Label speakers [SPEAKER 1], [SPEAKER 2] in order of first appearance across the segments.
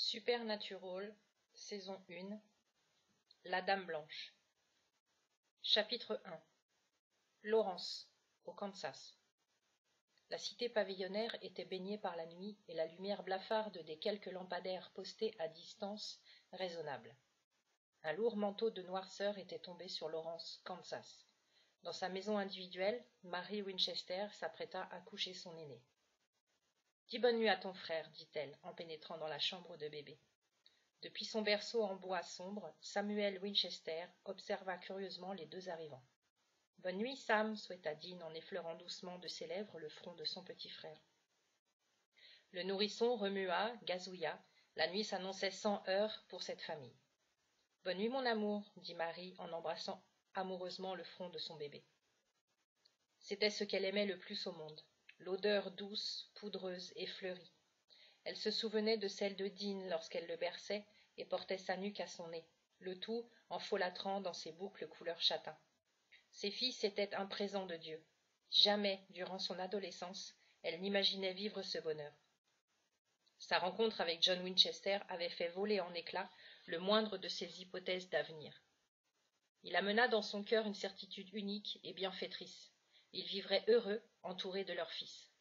[SPEAKER 1] Supernatural, saison 1, La Dame Blanche. Chapitre 1. Lawrence, au Kansas. La cité pavillonnaire était baignée par la nuit et la lumière blafarde des quelques lampadaires postés à distance raisonnable. Un lourd manteau de noirceur était tombé sur Lawrence, Kansas. Dans sa maison individuelle, Mary Winchester s'apprêta à coucher son aîné. « Dis bonne nuit à ton frère, dit-elle, en pénétrant dans la chambre de bébé. Depuis son berceau en bois sombre, Samuel Winchester observa curieusement les deux arrivants. « Bonne nuit, Sam, souhaita Dean en effleurant doucement de ses lèvres le front de son petit frère. Le nourrisson remua, gazouilla. La nuit s'annonçait sans heurts pour cette famille. « Bonne nuit, mon amour, dit Marie en embrassant amoureusement le front de son bébé. C'était ce qu'elle aimait le plus au monde, l'odeur douce, poudreuse et fleurie. Elle se souvenait de celle de Dean lorsqu'elle le berçait et portait sa nuque à son nez, le tout en folâtrant dans ses boucles couleur châtain. Ses fils étaient un présent de Dieu. Jamais, durant son adolescence, elle n'imaginait vivre ce bonheur. Sa rencontre avec John Winchester avait fait voler en éclats le moindre de ses hypothèses d'avenir. Il amena dans son cœur une certitude unique et bienfaitrice. Ils vivraient heureux, entourés de leur fils.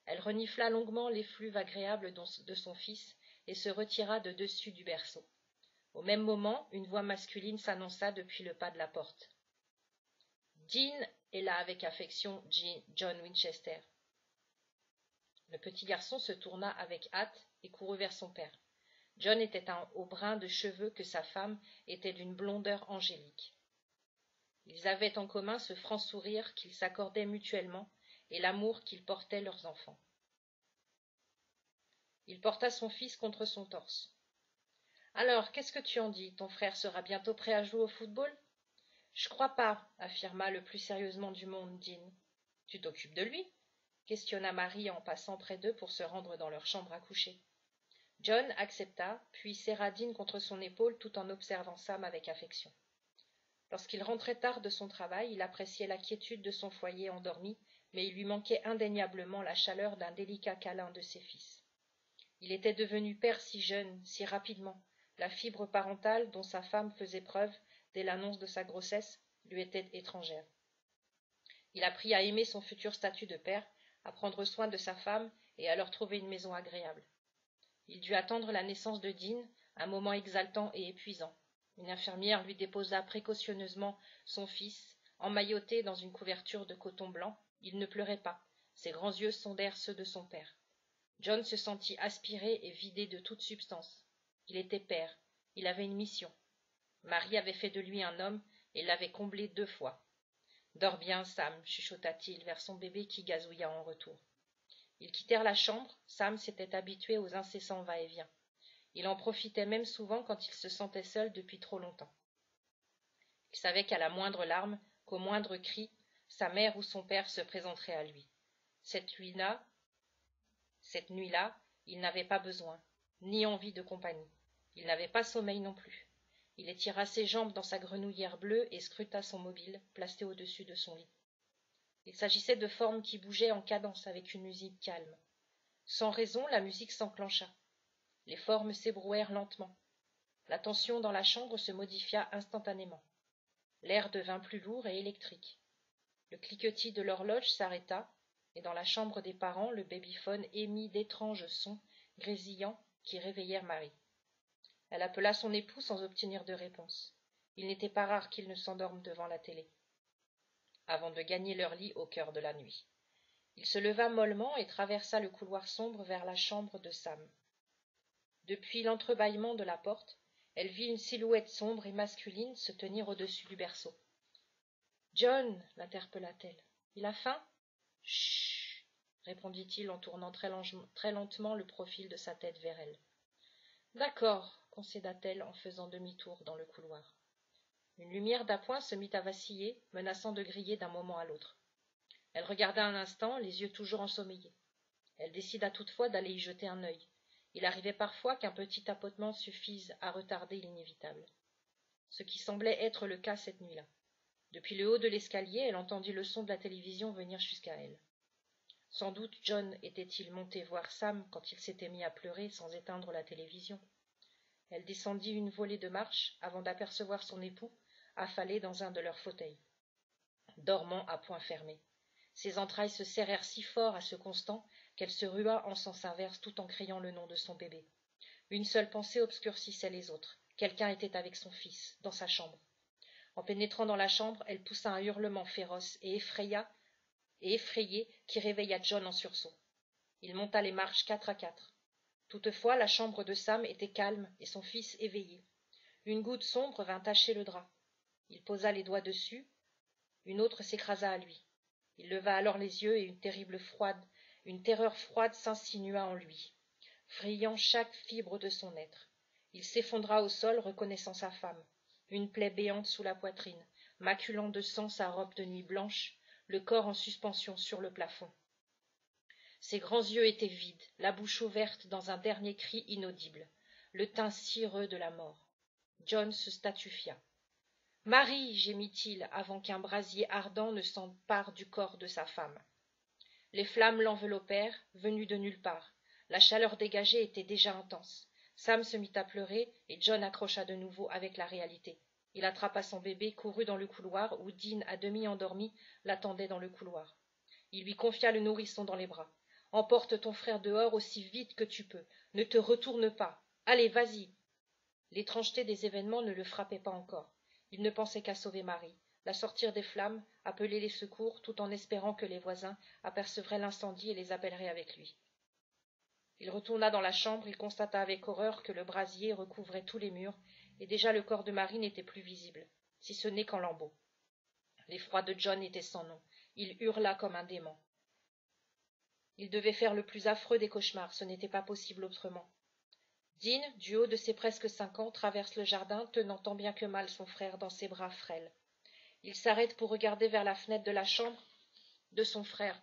[SPEAKER 1] Elle renifla longuement l'effluve agréable de son fils et se retira de dessus du berceau. Au même moment, une voix masculine s'annonça depuis le pas de la porte. « Dean est là avec affection, John Winchester. » Le petit garçon se tourna avec hâte et courut vers son père. John était au brin de cheveux que sa femme était d'une blondeur angélique. Ils avaient en commun ce franc sourire qu'ils s'accordaient mutuellement et l'amour qu'ils portaient leurs enfants. Il porta son fils contre son torse. « Alors, qu'est-ce que tu en dis? Ton frère sera bientôt prêt à jouer au football ?»« Je crois pas, affirma le plus sérieusement du monde Dean. »« Tu t'occupes de lui ?» questionna Marie en passant près d'eux pour se rendre dans leur chambre à coucher. John accepta, puis serra Dean contre son épaule tout en observant Sam avec affection. Lorsqu'il rentrait tard de son travail, il appréciait la quiétude de son foyer endormi, mais il lui manquait indéniablement la chaleur d'un délicat câlin de ses fils. Il était devenu père si jeune, si rapidement. La fibre parentale dont sa femme faisait preuve dès l'annonce de sa grossesse lui était étrangère. Il apprit à aimer son futur statut de père, à prendre soin de sa femme et à leur trouver une maison agréable. Il dut attendre la naissance de Dean, un moment exaltant et épuisant. Une infirmière lui déposa précautionneusement son fils, emmailloté dans une couverture de coton blanc. Il ne pleurait pas. Ses grands yeux sondèrent ceux de son père. John se sentit aspiré et vidé de toute substance. Il était père. Il avait une mission. Marie avait fait de lui un homme et l'avait comblé 2 fois. « Dors bien, Sam, chuchota-t-il vers son bébé qui gazouilla en retour. Ils quittèrent la chambre. Sam s'était habitué aux incessants va-et-vient. Il en profitait même souvent quand il se sentait seul depuis trop longtemps. Il savait qu'à la moindre larme, qu'au moindre cri, sa mère ou son père se présenteraient à lui. Cette nuit-là, il n'avait pas besoin, ni envie de compagnie. Il n'avait pas sommeil non plus. Il étira ses jambes dans sa grenouillère bleue et scruta son mobile, placé au-dessus de son lit. Il s'agissait de formes qui bougeaient en cadence avec une musique calme. Sans raison, la musique s'enclencha. Les formes s'ébrouèrent lentement. La tension dans la chambre se modifia instantanément. L'air devint plus lourd et électrique. Le cliquetis de l'horloge s'arrêta, et dans la chambre des parents, le babyphone émit d'étranges sons grésillants qui réveillèrent Marie. Elle appela son époux sans obtenir de réponse. Il n'était pas rare qu'ils ne s'endorment devant la télé. Avant de gagner leur lit au cœur de la nuit. Il se leva mollement et traversa le couloir sombre vers la chambre de Sam. Depuis l'entrebâillement de la porte, elle vit une silhouette sombre et masculine se tenir au-dessus du berceau. « John » l'interpella-t-elle. « Il a faim ?»« Chut » répondit-il en tournant très lentement le profil de sa tête vers elle. « D'accord » concéda-t-elle en faisant demi-tour dans le couloir. Une lumière d'appoint se mit à vaciller, menaçant de griller d'un moment à l'autre. Elle regarda un instant, les yeux toujours ensommeillés. Elle décida toutefois d'aller y jeter un œil. Il arrivait parfois qu'un petit tapotement suffise à retarder l'inévitable. Ce qui semblait être le cas cette nuit-là. Depuis le haut de l'escalier, elle entendit le son de la télévision venir jusqu'à elle. Sans doute John était-il monté voir Sam quand il s'était mis à pleurer sans éteindre la télévision. Elle descendit une volée de marches avant d'apercevoir son époux affalé dans un de leurs fauteuils, dormant à poings fermés. Ses entrailles se serrèrent si fort à ce constant qu'elle se rua en sens inverse tout en criant le nom de son bébé. Une seule pensée obscurcissait les autres. Quelqu'un était avec son fils, dans sa chambre. En pénétrant dans la chambre, elle poussa un hurlement féroce et effrayé qui réveilla John en sursaut. Il monta les marches 4 à 4. Toutefois, la chambre de Sam était calme et son fils éveillé. Une goutte sombre vint tacher le drap. Il posa les doigts dessus, une autre s'écrasa à lui. Il leva alors les yeux et une terreur froide s'insinua en lui, frayant chaque fibre de son être. Il s'effondra au sol, reconnaissant sa femme, une plaie béante sous la poitrine, maculant de sang sa robe de nuit blanche, le corps en suspension sur le plafond. Ses grands yeux étaient vides, la bouche ouverte dans un dernier cri inaudible, le teint cireux de la mort. John se statufia. « Marie !» gémit-il avant qu'un brasier ardent ne s'empare du corps de sa femme. Les flammes l'enveloppèrent, venues de nulle part. La chaleur dégagée était déjà intense. Sam se mit à pleurer et John accrocha de nouveau avec la réalité. Il attrapa son bébé, courut dans le couloir où Dean, à demi endormi, l'attendait dans le couloir. Il lui confia le nourrisson dans les bras. « Emporte ton frère dehors aussi vite que tu peux. Ne te retourne pas. Allez, vas-y !» L'étrangeté des événements ne le frappait pas encore. Il ne pensait qu'à sauver Marie, la sortir des flammes, appeler les secours, tout en espérant que les voisins apercevraient l'incendie et les appelleraient avec lui. Il retourna dans la chambre, il constata avec horreur que le brasier recouvrait tous les murs, et déjà le corps de Marie n'était plus visible, si ce n'est qu'en lambeaux. L'effroi de John était sans nom. Il hurla comme un démon. Il devait faire le plus affreux des cauchemars, ce n'était pas possible autrement. Dean, du haut de ses presque 5 ans, traverse le jardin, tenant tant bien que mal son frère dans ses bras frêles. Il s'arrête pour regarder vers la fenêtre de la chambre de son frère.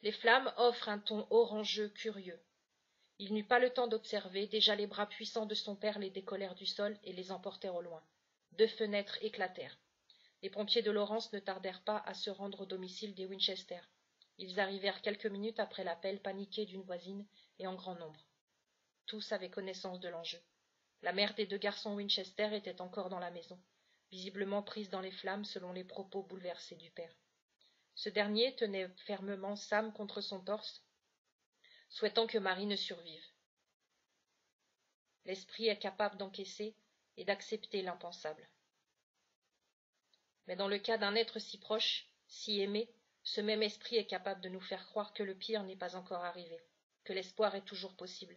[SPEAKER 1] Les flammes offrent un ton orangeux curieux. Il n'eut pas le temps d'observer, déjà les bras puissants de son père les décollèrent du sol et les emportèrent au loin. 2 fenêtres éclatèrent. Les pompiers de Lawrence ne tardèrent pas à se rendre au domicile des Winchester. Ils arrivèrent quelques minutes après l'appel paniqué d'une voisine et en grand nombre. Tous avaient connaissance de l'enjeu. La mère des 2 garçons Winchester était encore dans la maison, visiblement prise dans les flammes selon les propos bouleversés du père. Ce dernier tenait fermement Sam contre son torse, souhaitant que Marie ne survive. L'esprit est capable d'encaisser et d'accepter l'impensable. Mais dans le cas d'un être si proche, si aimé, ce même esprit est capable de nous faire croire que le pire n'est pas encore arrivé, que l'espoir est toujours possible.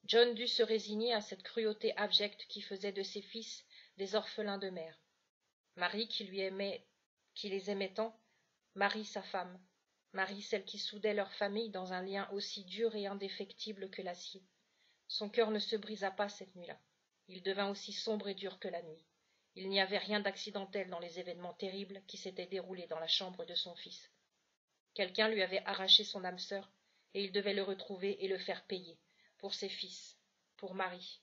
[SPEAKER 1] John dut se résigner à cette cruauté abjecte qui faisait de ses fils des orphelins de mère. Marie qui les aimait tant, Marie sa femme, Marie celle qui soudait leur famille dans un lien aussi dur et indéfectible que l'acier. Son cœur ne se brisa pas cette nuit-là. Il devint aussi sombre et dur que la nuit. Il n'y avait rien d'accidentel dans les événements terribles qui s'étaient déroulés dans la chambre de son fils. Quelqu'un lui avait arraché son âme sœur, et il devait le retrouver et le faire payer, pour ses fils, pour Marie.